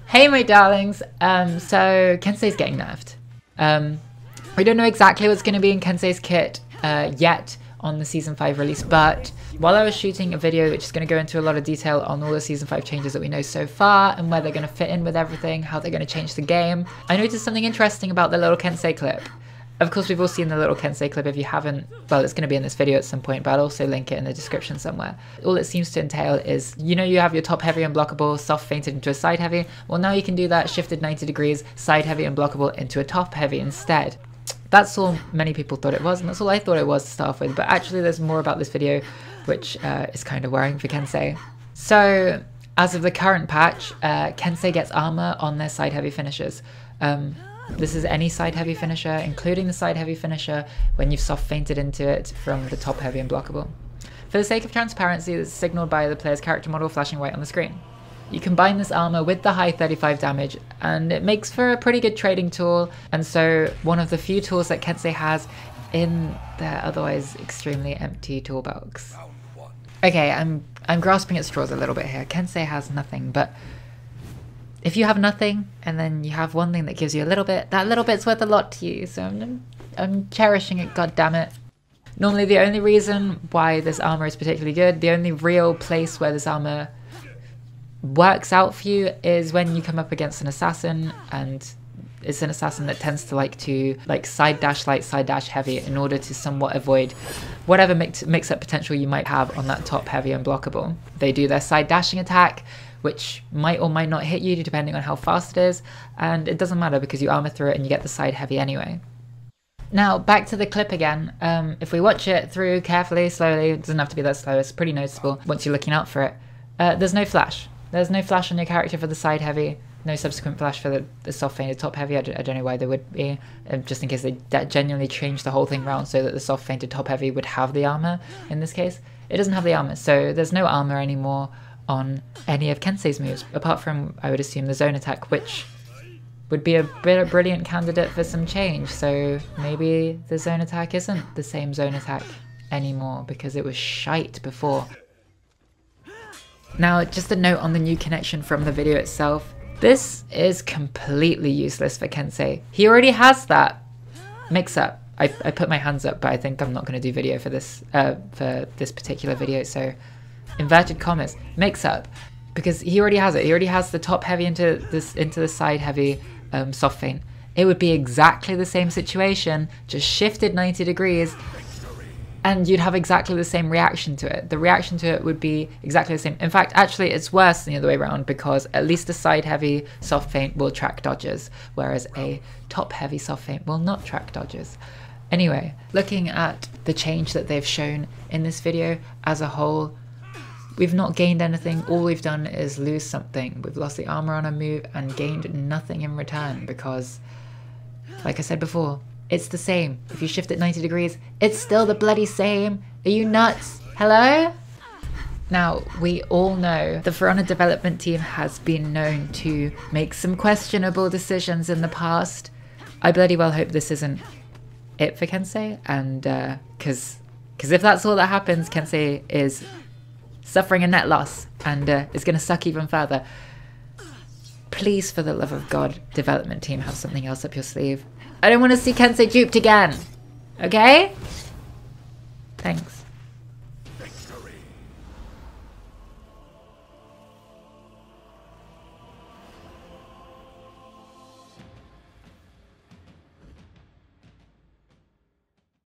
Hey my darlings, so Kensei's getting nerfed. We don't know exactly what's going to be in Kensei's kit yet on the Season 5 release, but while I was shooting a video which is going to go into a lot of detail on all the Season 5 changes that we know so far and where they're going to fit in with everything, how they're going to change the game, I noticed something interesting about the little Kensei clip. Of course, we've all seen the little Kensei clip. If you haven't, well, it's going to be in this video at some point, but I'll also link it in the description somewhere. All it seems to entail is, you know, you have your top heavy unblockable, soft fainted into a side heavy. Well, now you can do that, shifted 90 degrees, side heavy unblockable into a top heavy instead. That's all many people thought it was, and that's all I thought it was to start off with, but actually there's more about this video, which is kind of worrying for Kensei. So, as of the current patch, Kensei gets armor on their side heavy finishers. This is any side heavy finisher, including the side heavy finisher when you've soft fainted into it from the top heavy unblockable. For the sake of transparency, this is signaled by the player's character model flashing white on the screen. You combine this armor with the high 35 damage and it makes for a pretty good trading tool, and so one of the few tools that Kensei has in their otherwise extremely empty toolbox. Okay, I'm grasping at straws a little bit here. Kensei has nothing, but if you have nothing and then you have one thing that gives you a little bit, that little bit's worth a lot to you, so I'm cherishing it, goddammit. Normally the only reason why this armor is particularly good, the only real place where this armor works out for you is when you come up against an assassin, and it's an assassin that tends to like side dash light, side dash heavy in order to somewhat avoid whatever mix-up potential you might have on that top heavy unblockable. They do their side dashing attack, which might or might not hit you depending on how fast it is, and it doesn't matter because you armor through it and you get the side heavy anyway. Now back to the clip again. If we watch it through carefully, slowly, it doesn't have to be that slow, it's pretty noticeable once you're looking out for it. There's no flash. There's no flash on your character for the side heavy, no subsequent flash for the soft fainted top heavy. I don't know why there would be, just in case they genuinely changed the whole thing around so that the soft fainted top heavy would have the armor in this case. It doesn't have the armor, so there's no armor anymore on any of Kensei's moves, apart from, I would assume, the zone attack, which would be a brilliant candidate for some change. So maybe the zone attack isn't the same zone attack anymore because it was shite before. Now, just a note on the new connection from the video itself. This is completely useless for Kensei. He already has that mix-up. I put my hands up, but I think I'm not going to do video for this particular video, so inverted commas, mix-up, because he already has it. He already has the top heavy into the side heavy soft feint. It would be exactly the same situation, just shifted 90 degrees, and you'd have exactly the same reaction to it. The reaction to it would be exactly the same. In fact, actually, it's worse than the other way around, because at least a side heavy soft feint will track dodges, whereas a top heavy soft feint will not track dodges. Anyway, looking at the change that they've shown in this video as a whole, we've not gained anything. All we've done is lose something. We've lost the armor on a move and gained nothing in return because, like I said before, it's the same. If you shift it 90 degrees, it's still the bloody same. Are you nuts? Hello? Now, we all know the For Honor development team has been known to make some questionable decisions in the past. I bloody well hope this isn't it for Kensei, and because if that's all that happens, Kensei is suffering a net loss and is going to suck even further. Please, for the love of God, development team, have something else up your sleeve. I don't want to see Kensei duped again. Okay? Thanks.